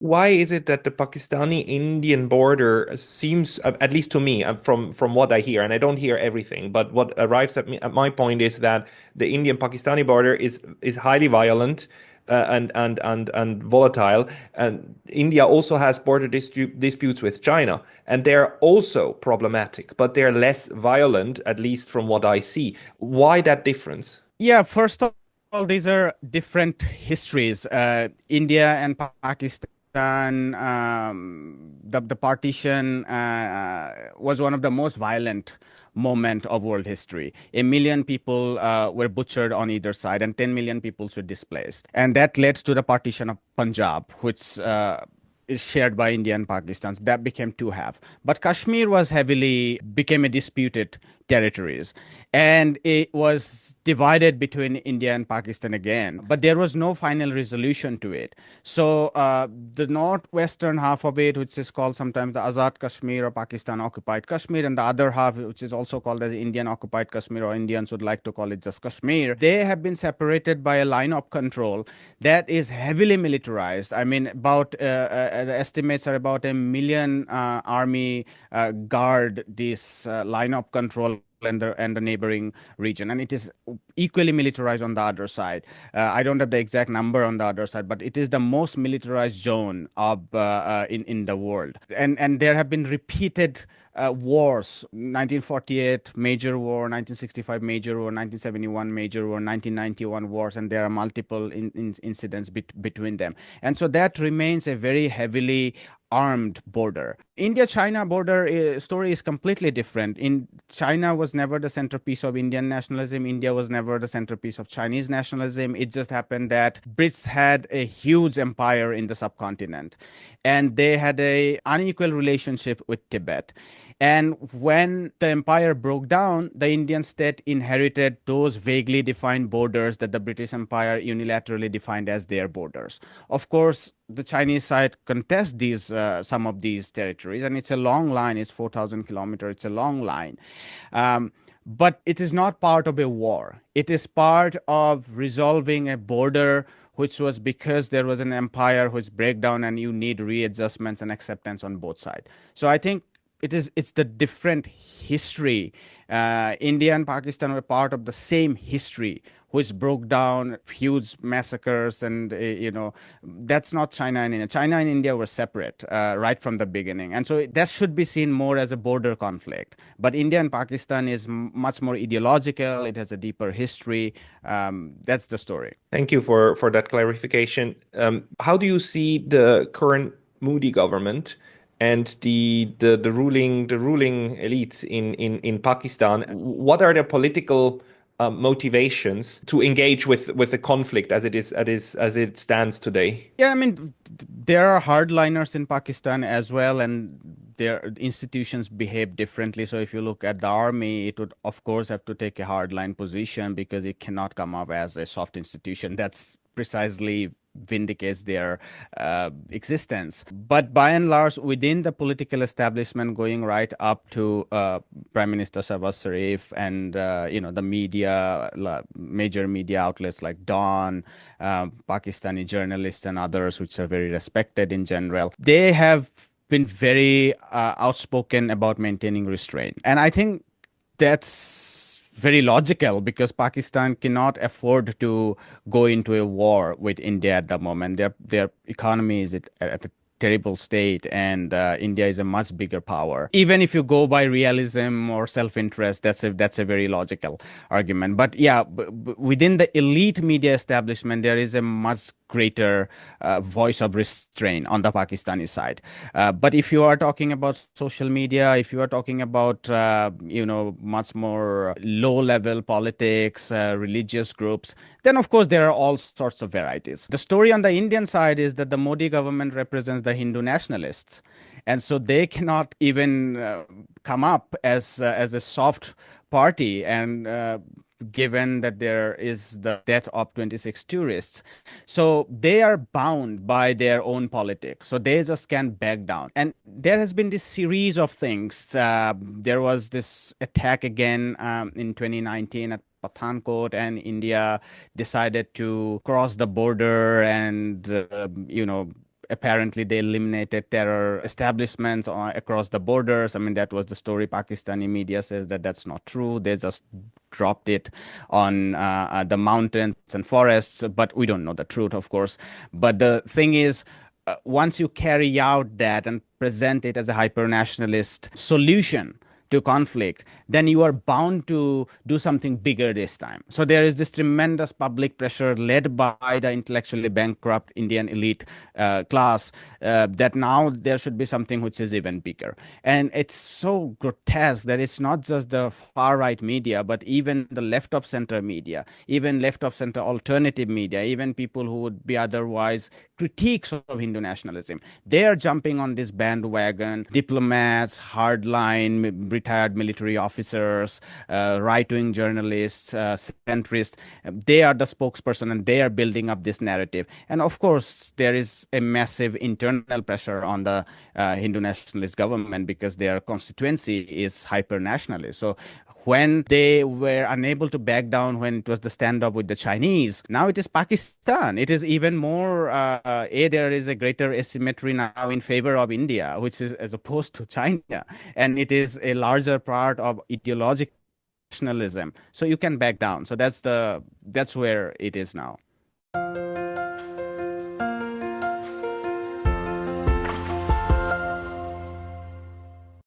Why is it that the Pakistani-Indian border seems, at least to me, from what I hear, and I don't hear everything, but what arrives at my point is that the Indian-Pakistani border is highly violent, and volatile, and India also has border disputes with China, and they're also problematic, but they're less violent, at least from what I see. Why that difference? Yeah, first of all, these are different histories. India and Pakistan, the partition was one of the most violent moment of world history. 1 million people were butchered on either side, and 10 million people were displaced. And that led to the partition of Punjab, which is shared by India and Pakistan. So that became two half. But Kashmir was heavily became a disputed territories, and it was divided between India and Pakistan again. But there was no final resolution to it. So the northwestern half of it, which is called sometimes the Azad Kashmir or Pakistan occupied Kashmir, and the other half, which is also called as Indian occupied Kashmir, or Indians would like to call it just Kashmir, they have been separated by a line of control that is heavily militarized. I mean, about the estimates are about 1 million army guard this line of control and the neighboring region, and it is equally militarized on the other side. I don't have the exact number on the other side, but it is the most militarized zone of in the world, and there have been repeated wars: 1948 major war, 1965 major war, 1971 major war, 1991 wars, and there are multiple incidents between them. And so that remains a very heavily armed border. India-China border story is completely different. In China was never the centerpiece of Indian nationalism. India was never the centerpiece of Chinese nationalism. It just happened that Brits had a huge empire in the subcontinent, and they had a unequal relationship with Tibet. And when the empire broke down, the Indian state inherited those vaguely defined borders that the British Empire unilaterally defined as their borders. Of course, the Chinese side contests these some of these territories, and it's a long line. It's 4,000 kilometers. It's a long line. But it is not part of a war. It is part of resolving a border which was because there was an empire which break down, and you need readjustments and acceptance on both sides. So I think it's the different history. India and Pakistan were part of the same history, which broke down huge massacres, and that's not China and India. China and India were separate right from the beginning, and so that should be seen more as a border conflict. But India and Pakistan is much more ideological. It has a deeper history. That's the story. Thank you for that clarification. How do you see the current Modi government and the ruling elites in Pakistan? What are their political motivations to engage with the conflict as it stands today? Yeah, I mean, there are hardliners in Pakistan as well, and their institutions behave differently. So if you look at the army, it would, of course, have to take a hardline position because it cannot come up as a soft institution. That's precisely vindicates their existence. But by and large, within the political establishment, going right up to Prime Minister Shahbaz Sharif and the media, major media outlets like Dawn, Pakistani journalists, and others, which are very respected in general, they have been very outspoken about maintaining restraint, and I think that's very logical because Pakistan cannot afford to go into a war with India at the moment. Their economy is at a terrible state, and India is a much bigger power. Even if you go by realism or self-interest, that's a very logical argument. But yeah, within the elite media establishment, there is a much greater voice of restraint on the Pakistani side. But if you are talking about social media, if you are talking about much more low-level politics, religious groups, then of course there are all sorts of varieties. The story on the Indian side is that the Modi government represents the Hindu nationalists, and so they cannot even come up as a soft party, and given that there is the death of 26 tourists. So they are bound by their own politics. So they just can't back down. And there has been this series of things. There was this attack again in 2019 at Pathankot, and India decided to cross the border and, apparently they eliminated terror establishments across the borders. I mean, that was the story. Pakistani media says that that's not true. They just dropped it on the mountains and forests, but we don't know the truth, of course. But the thing is, once you carry out that and present it as a hyper nationalist solution to conflict, then you are bound to do something bigger this time. So there is this tremendous public pressure led by the intellectually bankrupt Indian elite class that now there should be something which is even bigger. And it's so grotesque that it's not just the far right media, but even the left of center media, even left of center alternative media, even people who would be otherwise critiques of Hindu nationalism. They are jumping on this bandwagon. Diplomats, hardline, retired military officers, right-wing journalists, centrists, they are the spokesperson and they are building up this narrative. And of course, there is a massive internal pressure on the Hindu nationalist government because their constituency is hyper-nationalist. So when they were unable to back down when it was the standoff with the Chinese, now it is Pakistan. It is even more, there is a greater asymmetry now in favor of India, which is as opposed to China. And it is a larger part of ideological nationalism. So you can back down. So that's where it is now.